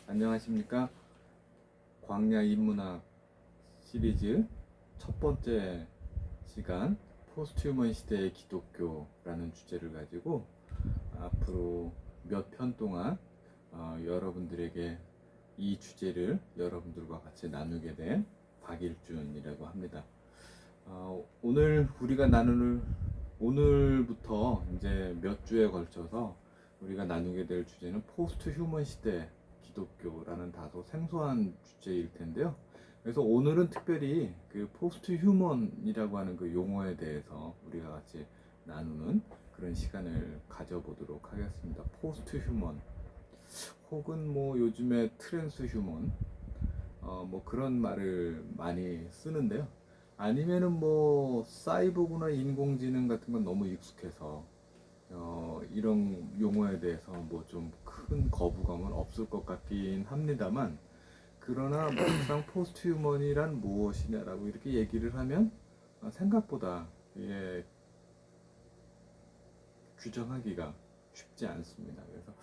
안녕하십니까. 광야 인문학 시리즈 첫 번째 시간 포스트 휴먼 시대의 기독교라는 주제를 가지고 앞으로 몇 편 동안 여러분들에게 이 주제를 여러분들과 같이 나누게 된 박일준이라고 합니다. 오늘 우리가 오늘부터 이제 몇 주에 걸쳐서 우리가 나누게 될 주제는 포스트 휴먼 시대 기독교라는 다소 생소한 주제일 텐데요. 그래서 오늘은 특별히 그 포스트 휴먼이라고 하는 그 용어에 대해서 우리가 같이 나누는 그런 시간을 가져보도록 하겠습니다. 포스트 휴먼 혹은 뭐 요즘에 트랜스 휴먼 뭐 그런 말을 많이 쓰는데요. 아니면은 뭐 사이보그나 인공지능 같은 건 너무 익숙해서 이런 용어에 대해서 뭐 좀 큰 거부감은 없을 것 같긴 합니다만, 그러나 막상 포스트 휴먼이란 무엇이냐라고 이렇게 얘기를 하면 생각보다 이게 규정하기가 쉽지 않습니다. 그래서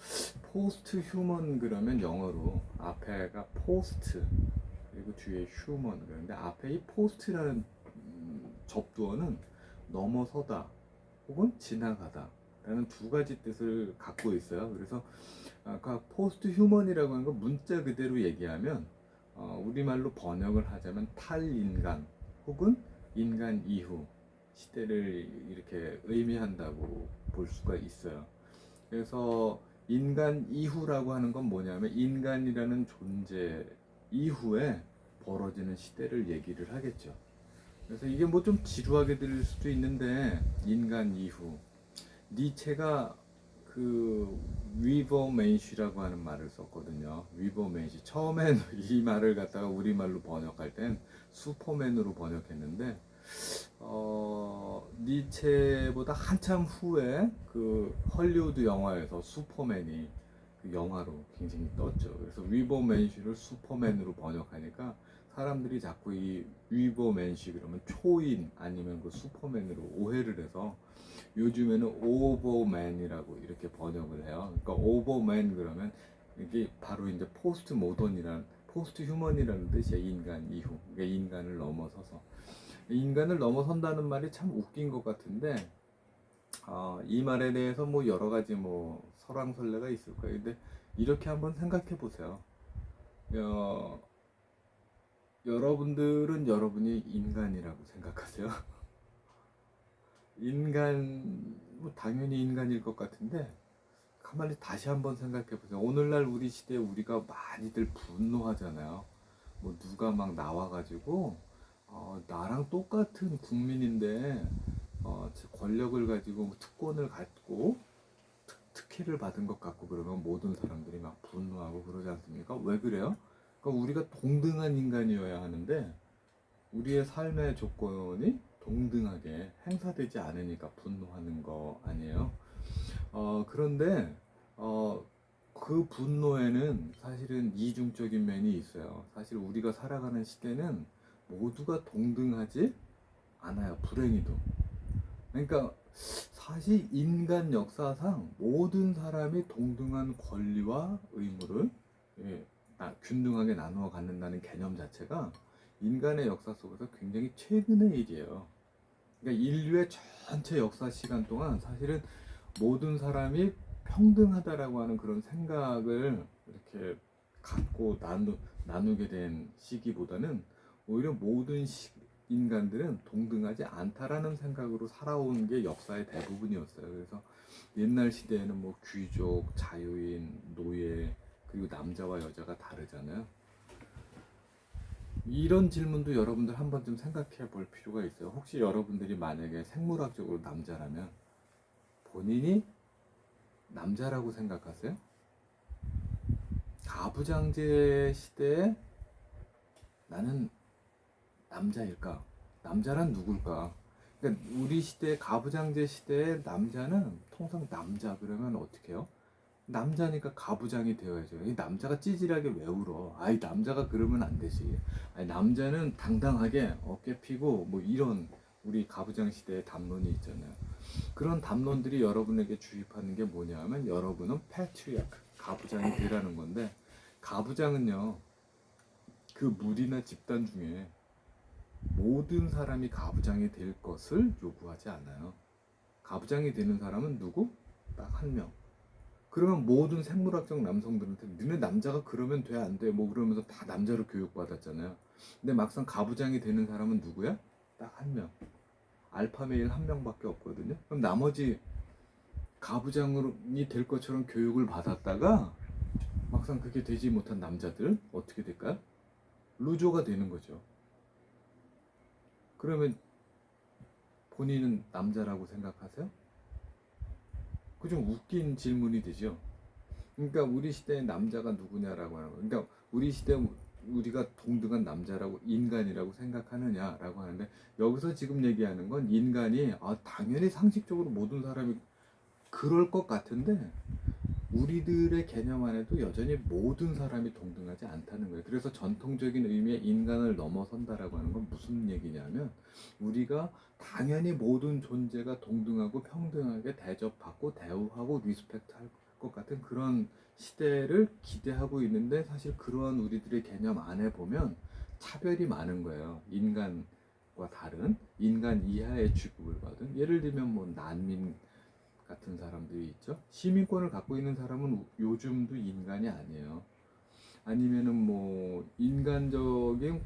포스트 휴먼 그러면 영어로 앞에가 포스트 그리고 뒤에 휴먼, 그런데 앞에 이 포스트라는 접두어는 넘어서다 혹은 지나가다 라는 두 가지 뜻을 갖고 있어요. 그래서 아까 포스트 휴먼이라고 하는 거 문자 그대로 얘기하면 우리말로 번역을 하자면 탈인간 혹은 인간 이후 시대를 이렇게 의미한다고 볼 수가 있어요. 그래서 인간 이후라고 하는 건 뭐냐면 인간이라는 존재 이후에 벌어지는 시대를 얘기를 하겠죠. 그래서 이게 뭐 좀 지루하게 들릴 수도 있는데, 인간 이후, 니체가 그 위버맨시라고 하는 말을 썼거든요. 위버맨시. 처음엔 이 말을 갖다가 우리말로 번역할 땐 슈퍼맨으로 번역했는데, 니체보다 한참 후에 그 헐리우드 영화에서 슈퍼맨이 그 영화로 굉장히 떴죠. 그래서 위버맨시를 슈퍼맨으로 번역하니까 사람들이 자꾸 이 위버맨시 그러면 초인 아니면 그 슈퍼맨으로 오해를 해서 요즘에는 오버맨이라고 이렇게 번역을 해요. 그러니까 오버맨 그러면 이게 바로 이제 포스트 모던이란 포스트 휴먼이라는 뜻이에요. 인간 이후. 그러니까 인간을 넘어서서. 인간을 넘어선다는 말이 참 웃긴 것 같은데, 이 말에 대해서 뭐 여러 가지 뭐 설왕설래가 있을 거예요. 근데 이렇게 한번 생각해 보세요. 어, 여러분들은 여러분이 인간이라고 생각하세요? 뭐 당연히 인간일 것 같은데, 가만히 다시 한번 생각해 보세요. 오늘날 우리 시대에 우리가 많이들 분노하잖아요. 뭐 누가 막 나와가지고 나랑 똑같은 국민인데 권력을 가지고 뭐 특권을 갖고 특혜를 받은 것 같고 그러면 모든 사람들이 막 분노하고 그러지 않습니까? 왜 그래요? 그러니까 우리가 동등한 인간이어야 하는데 우리의 삶의 조건이 동등하게 행사되지 않으니까 분노하는 거 아니에요? 그런데 그 분노에는 사실은 이중적인 면이 있어요. 사실 우리가 살아가는 시대는 모두가 동등하지 않아요. 불행히도. 그러니까 사실 인간 역사상 모든 사람이 동등한 권리와 의무를 예, 균등하게 나누어 갖는다는 개념 자체가 인간의 역사 속에서 굉장히 최근의 일이에요. 그러니까 인류의 전체 역사 시간 동안 사실은 모든 사람이 평등하다라고 하는 그런 생각을 이렇게 갖고 나누게 된 시기보다는 오히려 모든 인간들은 동등하지 않다라는 생각으로 살아온 게 역사의 대부분이었어요. 그래서 옛날 시대에는 뭐 귀족, 자유인, 노예, 그리고 남자와 여자가 다르잖아요. 이런 질문도 여러분들 한 번쯤 생각해 볼 필요가 있어요. 혹시 여러분들이 만약에 생물학적으로 남자라면 본인이 남자라고 생각하세요? 가부장제 시대에 나는 남자일까? 남자란 누굴까? 그러니까 우리 시대 가부장제 시대의 남자는 통상 남자 그러면 어떻게 해요? 남자니까 가부장이 되어야죠. 이 남자가 찌질하게 왜 울어? 아이 남자가 그러면 안 되지. 아니 남자는 당당하게 어깨 피고 뭐 이런 우리 가부장 시대의 담론이 있잖아요. 그런 담론들이 여러분에게 주입하는 게 뭐냐면 여러분은 패트리아크 가부장이 되라는 건데, 가부장은요, 그 무리나 집단 중에 모든 사람이 가부장이 될 것을 요구하지 않아요. 가부장이 되는 사람은 누구? 딱 한 명. 그러면 모든 생물학적 남성들한테 너네 남자가 그러면 돼 안 돼? 뭐 그러면서 다 남자로 교육받았잖아요. 근데 막상 가부장이 되는 사람은 누구야? 딱 한 명. 알파메일 한 명밖에 없거든요. 그럼 나머지 가부장이 될 것처럼 교육을 받았다가 막상 그게 되지 못한 남자들은 어떻게 될까요? 루저가 되는 거죠. 그러면 본인은 남자라고 생각하세요? 그 좀 웃긴 질문이 되죠. 그러니까 우리 시대의 남자가 누구냐라고 하는 거예요. 그러니까 우리 시대 우리가 동등한 남자라고 인간이라고 생각하느냐라고 하는데 여기서 지금 얘기하는 건 인간이 당연히 상식적으로 모든 사람이 그럴 것 같은데 우리들의 개념 안에도 여전히 모든 사람이 동등하지 않다는 거예요. 그래서 전통적인 의미의 인간을 넘어선다라고 하는 건 무슨 얘기냐면 우리가 당연히 모든 존재가 동등하고 평등하게 대접받고 대우하고 리스펙트 할 것 같은 그런 시대를 기대하고 있는데 사실 그러한 우리들의 개념 안에 보면 차별이 많은 거예요. 인간과 다른 인간 이하의 취급을 받은 예를 들면 뭐 난민 같은 사람들이 있죠. 시민권을 갖고 있는 사람은 요즘도 인간이 아니에요. 아니면은 뭐 인간적인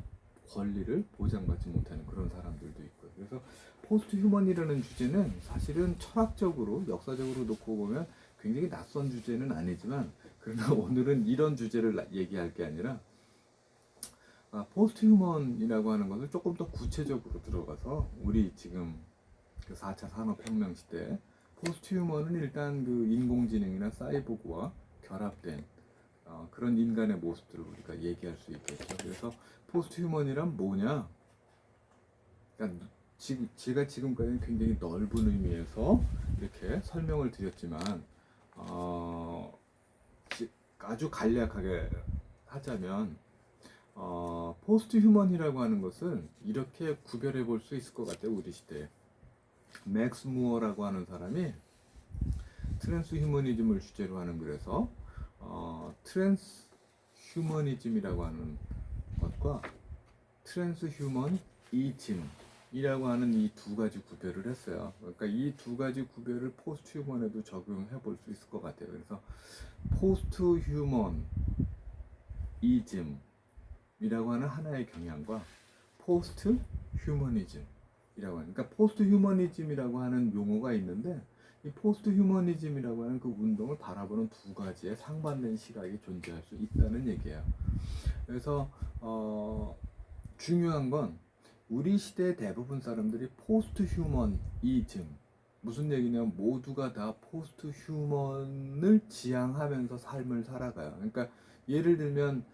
권리를 보장받지 못하는 그런 사람들도 있고요. 그래서 포스트 휴먼이라는 주제는 사실은 철학적으로 역사적으로 놓고 보면 굉장히 낯선 주제는 아니지만 그러나 오늘은 이런 주제를 얘기할 게 아니라 포스트 휴먼이라고 하는 것을 조금 더 구체적으로 들어가서 우리 지금 그 4차 산업혁명 시대 포스트 휴먼은 일단 그 인공지능이나 사이보그와 결합된 그런 인간의 모습들을 우리가 얘기할 수 있겠죠. 그래서 포스트 휴먼이란 뭐냐? 그러니까 제가 지금까지 굉장히 넓은 의미에서 이렇게 설명을 드렸지만 아주 간략하게 하자면 포스트 휴먼이라고 하는 것은 이렇게 구별해 볼 수 있을 것 같아요. 우리 시대에 맥스 무어라고 하는 사람이 트랜스 휴머니즘을 주제로 하는 글에서 트랜스 휴머니즘이라고 하는 것과 트랜스 휴먼 이즘이라고 하는 이 두 가지 구별을 했어요. 그러니까 이 두 가지 구별을 포스트 휴먼에도 적용해 볼 수 있을 것 같아요. 그래서 포스트 휴먼 이즘이라고 하는 하나의 경향과 포스트 휴머니즘이라고 하는, 그러니까 포스트 휴머니즘이라고 하는 용어가 있는데 이 포스트 휴머니즘이라고 하는 그 운동을 바라보는 두 가지의 상반된 시각이 존재할 수 있다는 얘기예요. 그래서 중요한 건 우리 시대의 대부분 사람들이 포스트 휴머니즘, 무슨 얘기냐면 모두가 다 포스트 휴먼을 지향하면서 삶을 살아가요. 그러니까 예를 들면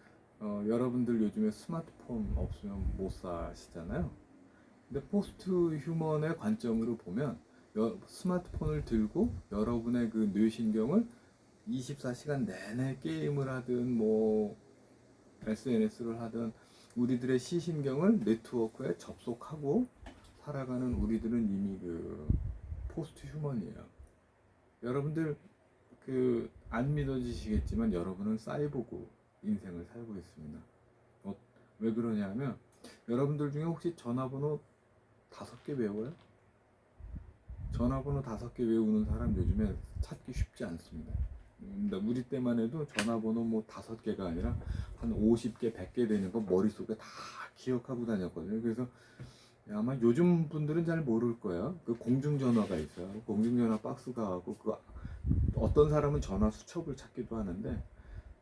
여러분들 요즘에 스마트폰 없으면 못 사시잖아요. 근데 포스트 휴먼의 관점으로 보면 스마트폰을 들고 여러분의 그 뇌신경을 24시간 내내 게임을 하든 뭐 SNS를 하든 우리들의 시신경을 네트워크에 접속하고 살아가는 우리들은 이미 그 포스트 휴먼이에요. 여러분들 그 안 믿어지시겠지만 여러분은 사이보그 인생을 살고 있습니다. 왜 그러냐면 여러분들 중에 혹시 전화번호 5개 외워요? 전화번호 5개 외우는 사람 요즘에 찾기 쉽지 않습니다. 우리 때만 해도 전화번호 뭐 5개가 아니라 한 50개, 100개 되는 거 머릿속에 다 기억하고 다녔거든요. 그래서 아마 요즘 분들은 잘 모를 거예요. 그 공중전화가 있어요. 공중전화 박스가 하고 그 어떤 사람은 전화 수첩을 찾기도 하는데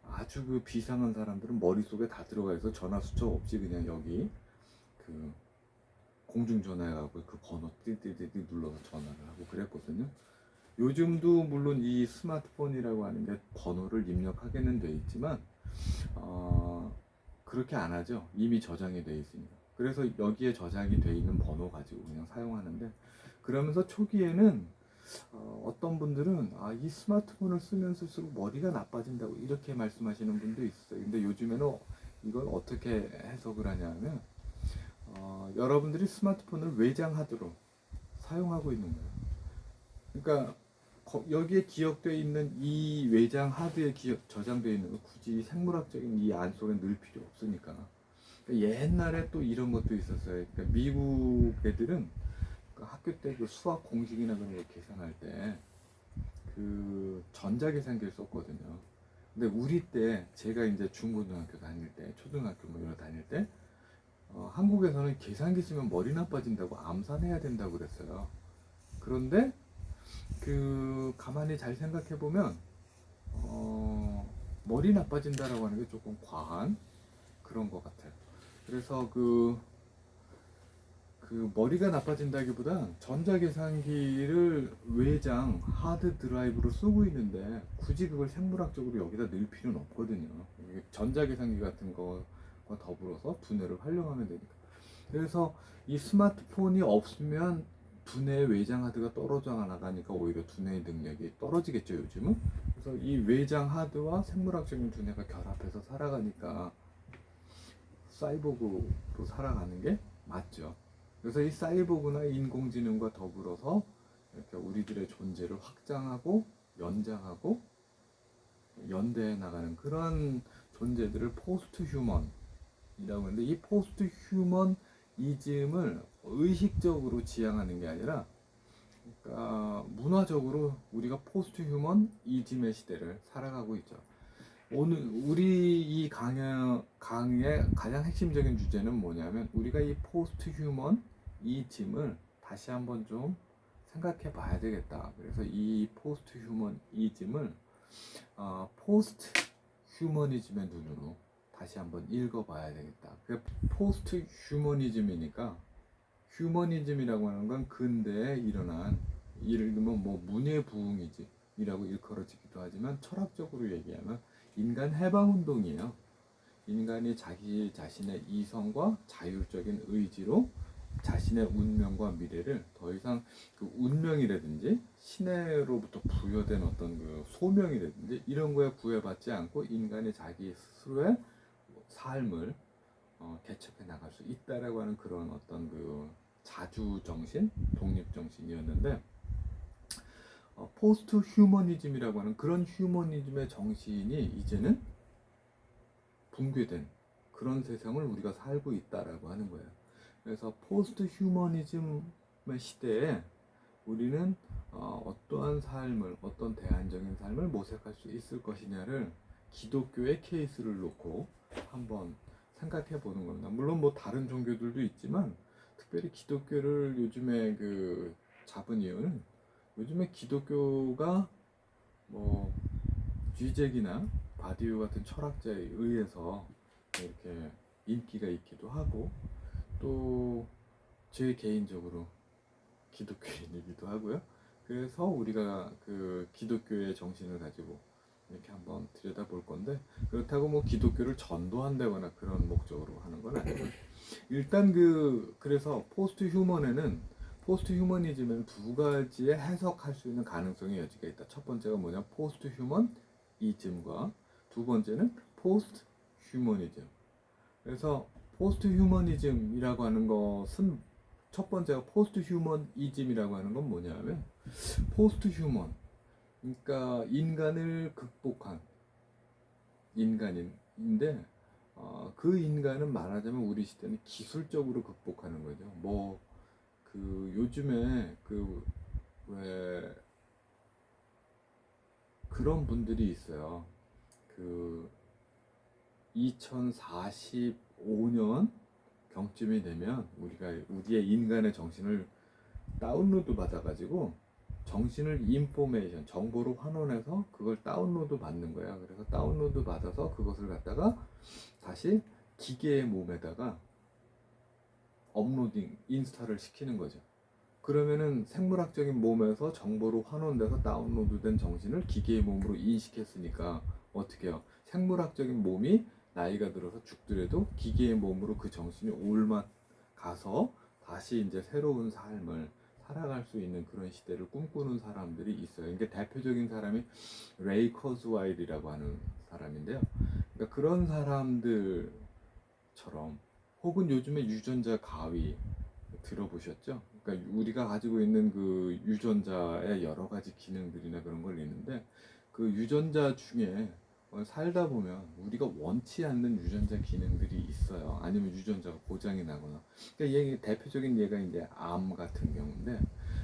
아주 그 비상한 사람들은 머릿속에 다 들어가 있어 전화 수첩 없이 그냥 여기 그 공중전화에 가고 그 번호 띠띠띠띠 눌러서 전화를 하고 그랬거든요. 요즘도 물론 이 스마트폰이라고 하는 게 번호를 입력하게는 돼 있지만 그렇게 안 하죠. 이미 저장이 돼 있으니까. 그래서 여기에 저장이 돼 있는 번호 가지고 그냥 사용하는데 그러면서 초기에는 어떤 분들은 이 스마트폰을 쓰면 쓸수록 머리가 나빠진다고 이렇게 말씀하시는 분도 있어요. 근데 요즘에는 이걸 어떻게 해석을 하냐면 여러분들이 스마트폰을 외장하드로 사용하고 있는 거예요. 그러니까 여기에 기억되어 있는 이 외장 하드에 저장되어 있는 거 굳이 생물학적인 이 안 속에 넣을 필요 없으니까. 그러니까 옛날에 또 이런 것도 있었어요. 그러니까 미국 애들은 그 학교 때 그 수학 공식이나 그런 거 계산할 때 그 전자계산기를 썼거든요. 근데 우리 때 제가 이제 중고등학교 다닐 때, 초등학교 뭐 이런 다닐 때 한국에서는 계산기 쓰면 머리 나빠진다고 암산해야 된다고 그랬어요. 그런데 그 가만히 잘 생각해 보면 머리 나빠진다라고 하는 게 조금 과한 그런 것 같아요. 그래서 그 머리가 나빠진다기보다 전자계산기를 외장 하드 드라이브로 쓰고 있는데 굳이 그걸 생물학적으로 여기다 넣을 필요는 없거든요. 전자계산기 같은 거와 더불어서 두뇌를 활용하면 되니까. 그래서 이 스마트폰이 없으면 두뇌의 외장 하드가 떨어져 나가니까 오히려 두뇌의 능력이 떨어지겠죠, 요즘은. 그래서 이 외장 하드와 생물학적인 두뇌가 결합해서 살아가니까 사이보그로 살아가는 게 맞죠. 그래서 이 사이보그나 인공지능과 더불어서 이렇게 우리들의 존재를 확장하고 연장하고 연대해 나가는 그런 존재들을 포스트 휴먼이라고 하는데, 이 포스트 휴먼이즘을 의식적으로 지향하는 게 아니라, 그러니까 문화적으로 우리가 포스트 휴먼이즘의 시대를 살아가고 있죠. 오늘 우리 이 강의 가장 핵심적인 주제는 뭐냐면, 우리가 이 포스트 휴먼 이즘을 다시 한번 좀 생각해 봐야 되겠다. 그래서 이 포스트 휴먼 이즘을 포스트 휴머니즘의 눈으로 다시 한번 읽어 봐야 되겠다. 그 포스트 휴머니즘이니까, 휴머니즘이라고 하는 건 근대에 일어난, 예를 들면 뭐 문예부흥이즘이라고 일컬어지기도 하지만, 철학적으로 얘기하면 인간 해방운동이에요. 인간이 자기 자신의 이성과 자율적인 의지로 자신의 운명과 미래를 더 이상 그 운명이라든지 신에로부터 부여된 어떤 그 소명이라든지 이런 거에 구애받지 않고 인간이 자기 스스로의 삶을 개척해 나갈 수 있다라고 하는 그런 어떤 그 자주 정신, 독립 정신이었는데, 포스트 휴머니즘이라고 하는 그런 휴머니즘의 정신이 이제는 붕괴된 그런 세상을 우리가 살고 있다라고 하는 거예요. 그래서 포스트 휴머니즘의 시대에 우리는 어떠한 삶을, 어떤 대안적인 삶을 모색할 수 있을 것이냐를 기독교의 케이스를 놓고 한번 생각해 보는 겁니다. 물론 뭐 다른 종교들도 있지만, 특별히 기독교를 요즘에 그 잡은 이유는, 요즘에 기독교가 뭐 쥐잭이나 바디우 같은 철학자에 의해서 이렇게 인기가 있기도 하고, 또 제 개인적으로 기독교인이기도 하고요. 그래서 우리가 그 기독교의 정신을 가지고 이렇게 한번 들여다볼 건데, 그렇다고 뭐 기독교를 전도한다거나 그런 목적으로 하는 건 아니고, 일단 그래서 포스트 휴머니즘에는 두 가지의 해석할 수 있는 가능성의 여지가 있다. 첫 번째가 뭐냐, 포스트 휴머니즘과 두 번째는 포스트 휴머니즘. 그래서 포스트 휴머니즘이라고 하는 것은, 첫 번째가 포스트 휴머니즘이라고 하는 건 뭐냐면, 포스트 휴먼, 그러니까 인간을 극복한 인간인데, 그 인간은 말하자면 우리 시대는 기술적으로 극복하는 거죠. 뭐 그 요즘에 그 왜 그런 분들이 있어요. 그 2045년 경쯤이 되면 우리의 인간의 정신을 다운로드 받아가지고, 정신을 인포메이션, 정보로 환원해서 그걸 다운로드 받는 거야. 그래서 다운로드 받아서 그것을 갖다가 다시 기계의 몸에다가 업로딩, 인스탈을 시키는 거죠. 그러면은 생물학적인 몸에서 정보로 환원돼서 다운로드된 정신을 기계의 몸으로 인식했으니까 어떻게 해요? 생물학적인 몸이 나이가 들어서 죽더라도 기계의 몸으로 그 정신이 올맛 가서 다시 이제 새로운 삶을 살아갈 수 있는 그런 시대를 꿈꾸는 사람들이 있어요. 이게 대표적인 사람이 레이 커즈와일이라고 하는 사람인데요. 그러니까 그런 사람들처럼, 혹은 요즘에 유전자 가위, 들어보셨죠? 그러니까 우리가 가지고 있는 그 유전자의 여러 가지 기능들이나 그런 걸 있는데 그 유전자 중에 살다 보면 우리가 원치 않는 유전자 기능들이 있어요. 아니면 유전자가 고장이 나거나. 그러니까 얘 대표적인 예가 이제 암 같은 경우인데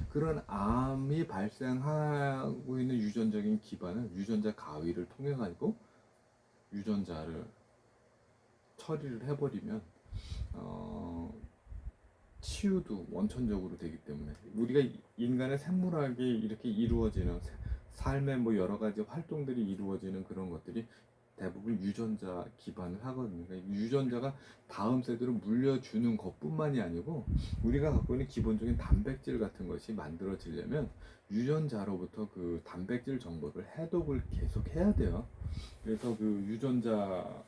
그런 암이 발생하고 있는 유전적인 기반을 유전자 가위를 통해 가지고 유전자를 처리를 해버리면 치유도 원천적으로 되기 때문에 우리가 인간의 생물학이 이렇게 이루어지는 삶의 뭐 여러 가지 활동들이 이루어지는 그런 것들이 대부분 유전자 기반을 하거든요. 그러니까 유전자가 다음 세대로 물려주는 것뿐만이 아니고 우리가 갖고 있는 기본적인 단백질 같은 것이 만들어지려면 유전자로부터 그 단백질 정보를 해독을 계속 해야 돼요. 그래서 그 유전자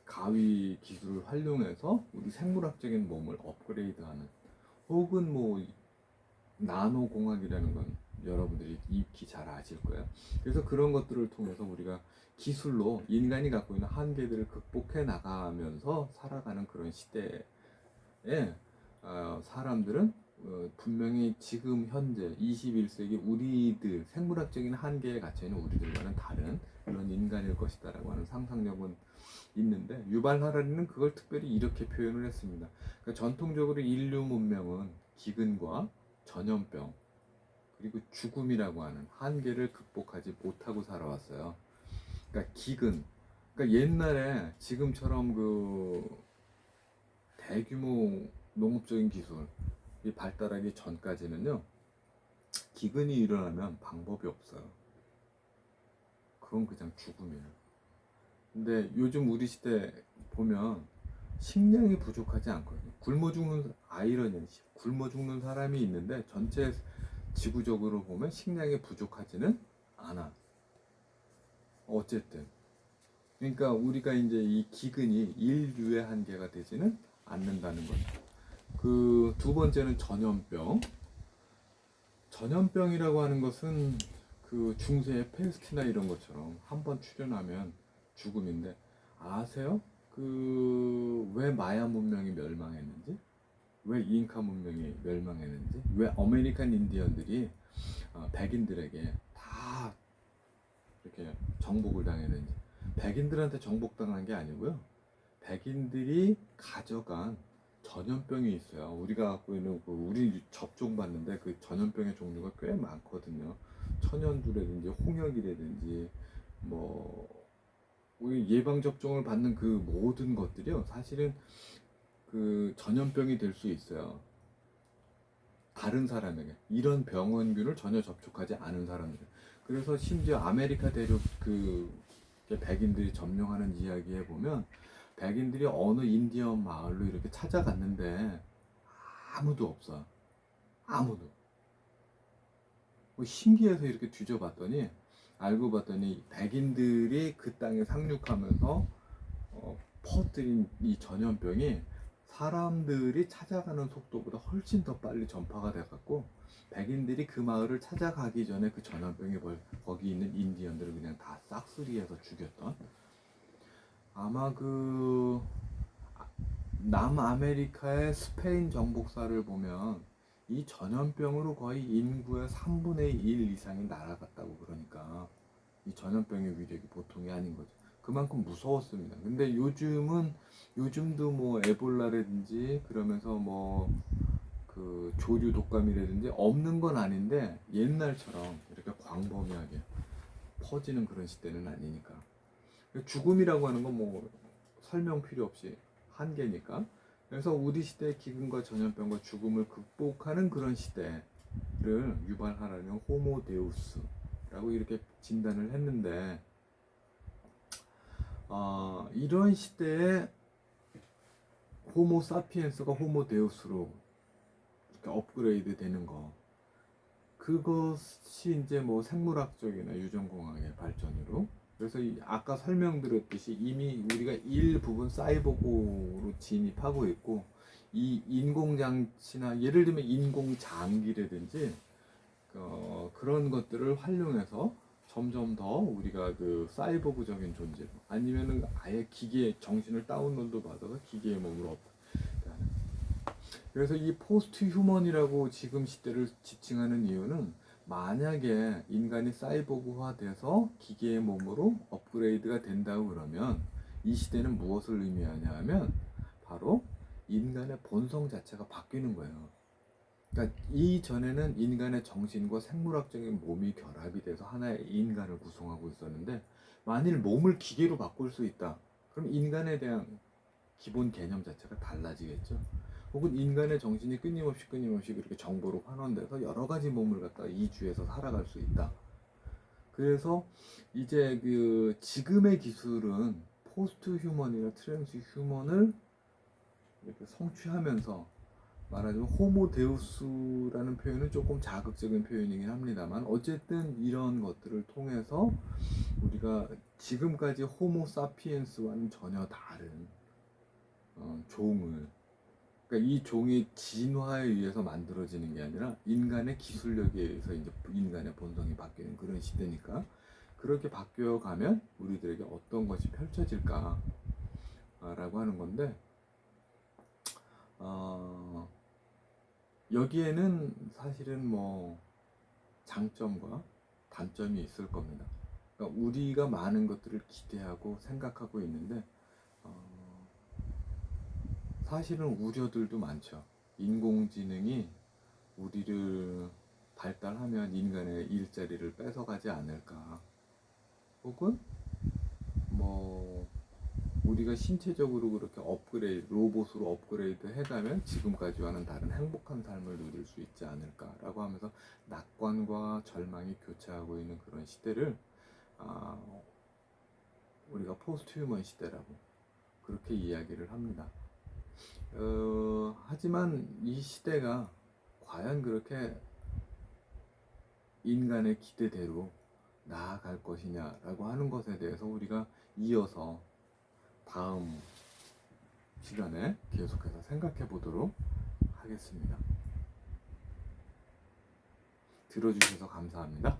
가위 기술을 활용해서 우리 생물학적인 몸을 업그레이드하는 혹은 뭐 나노 공학이라는 건 여러분들이 익히 잘 아실 거예요. 그래서 그런 것들을 통해서 우리가 기술로 인간이 갖고 있는 한계들을 극복해 나가면서 살아가는 그런 시대에 사람들은 분명히 지금 현재 21세기 우리들 생물학적인 한계에 갇혀 있는 우리들과는 다른 그런 인간일 것이다라고 하는 상상력은 있는데 유발 하라리는 그걸 특별히 이렇게 표현을 했습니다. 그러니까 전통적으로 인류 문명은 기근과 전염병 그리고 죽음이라고 하는 한계를 극복하지 못하고 살아왔어요. 그러니까 기근, 그러니까 옛날에 지금처럼 그 대규모 농업적인 기술이 발달하기 전까지는요 기근이 일어나면 방법이 없어요. 그건 그냥 죽음이에요. 근데 요즘 우리 시대 보면 식량이 부족하지 않거든요. 굶어 죽는 아이러니, 굶어 죽는 사람이 있는데 전체 지구적으로 보면 식량이 부족하지는 않아. 어쨌든 그러니까 우리가 이제 이 기근이 인류의 한계가 되지는 않는다는 거죠. 그 두 번째는 전염병. 전염병이라고 하는 것은 그 중세의 페스티나 이런 것처럼 한번 출현하면 죽음인데 아세요? 그 왜 마야 문명이 멸망했는지, 왜 잉카 문명이 멸망했는지, 왜 아메리칸 인디언들이 백인들에게 다 이렇게 정복을 당했는지. 백인들한테 정복당한 게 아니고요. 백인들이 가져간 전염병이 있어요. 우리가 갖고 있는 그 우리 접종 받는데 그 전염병의 종류가 꽤 많거든요. 천연두라든지 홍역이라든지 뭐 우리 예방 접종을 받는 그 모든 것들이요. 사실은 그 전염병이 될 수 있어요. 다른 사람에게 이런 병원균을 전혀 접촉하지 않은 사람들. 그래서 심지어 아메리카 대륙 그 백인들이 점령하는 이야기에 보면 백인들이 어느 인디언 마을로 이렇게 찾아갔는데 아무도 없어. 아무도. 뭐 신기해서 이렇게 뒤져봤더니 알고 봤더니 백인들이 그 땅에 상륙하면서 퍼뜨린 이 전염병이 사람들이 찾아가는 속도보다 훨씬 더 빨리 전파가 돼갖고 백인들이 그 마을을 찾아가기 전에 그 전염병이 거기 있는 인디언들을 그냥 다 싹쓸이해서 죽였던 아마 그 남아메리카의 스페인 정복사를 보면 이 전염병으로 거의 인구의 3분의 1 이상이 날아갔다고 그러니까 이 전염병의 위력이 보통이 아닌 거죠. 그만큼 무서웠습니다. 근데 요즘도 뭐 에볼라라든지 그러면서 뭐 그 조류 독감이라든지 없는 건 아닌데 옛날처럼 이렇게 광범위하게 퍼지는 그런 시대는 아니니까. 죽음이라고 하는 건 뭐 설명 필요 없이 한계니까. 그래서 우리 시대의 기근과 전염병과 죽음을 극복하는 그런 시대를 유발하라는 호모데우스라고 이렇게 진단을 했는데 이런 시대에 호모 사피엔스가 호모 데우스로 이렇게 업그레이드 되는 거 그것이 이제 뭐 생물학적이나 유전공학의 발전으로 그래서 아까 설명드렸듯이 이미 우리가 일부분 사이보그로 진입하고 있고 이 인공장치나 예를 들면 인공장기라든지 그런 것들을 활용해서 점점 더 우리가 그 사이보그적인 존재로 아니면은 아예 기계에 정신을 다운로드 받아서 기계의 몸으로 그래서 이 포스트 휴먼이라고 지금 시대를 지칭하는 이유는 만약에 인간이 사이보그화 돼서 기계의 몸으로 업그레이드가 된다고 그러면 이 시대는 무엇을 의미하냐 하면 바로 인간의 본성 자체가 바뀌는 거예요. 그러니까 이전에는 인간의 정신과 생물학적인 몸이 결합이 돼서 하나의 인간을 구성하고 있었는데 만일 몸을 기계로 바꿀 수 있다. 그럼 인간에 대한 기본 개념 자체가 달라지겠죠. 혹은 인간의 정신이 끊임없이 그렇게 정보로 환원돼서 여러 가지 몸을 갖다가 이주해서 살아갈 수 있다. 그래서 이제 그 지금의 기술은 포스트 휴먼이나 트랜스 휴먼을 이렇게 성취하면서 말하자면 호모 데우스라는 표현은 조금 자극적인 표현이긴 합니다만 어쨌든 이런 것들을 통해서 우리가 지금까지 호모 사피엔스와는 전혀 다른 종을, 그러니까 이 종이 진화에 의해서 만들어지는 게 아니라 인간의 기술력에 의해서 이제 인간의 본성이 바뀌는 그런 시대니까 그렇게 바뀌어 가면 우리들에게 어떤 것이 펼쳐질까라고 하는 건데 여기에는 사실은 뭐 장점과 단점이 있을 겁니다. 그러니까 우리가 많은 것들을 기대하고 생각하고 있는데 사실은 우려들도 많죠. 인공지능이 우리를 발달하면 인간의 일자리를 뺏어가지 않을까. 혹은 뭐 우리가 신체적으로 그렇게 로봇으로 업그레이드 해가면 지금까지와는 다른 행복한 삶을 누릴 수 있지 않을까라고 하면서 낙관과 절망이 교차하고 있는 그런 시대를 우리가 포스트 휴먼 시대라고 그렇게 이야기를 합니다. 하지만 이 시대가 과연 그렇게 인간의 기대대로 나아갈 것이냐라고 하는 것에 대해서 우리가 이어서 다음 시간에 계속해서 생각해 보도록 하겠습니다. 들어주셔서 감사합니다.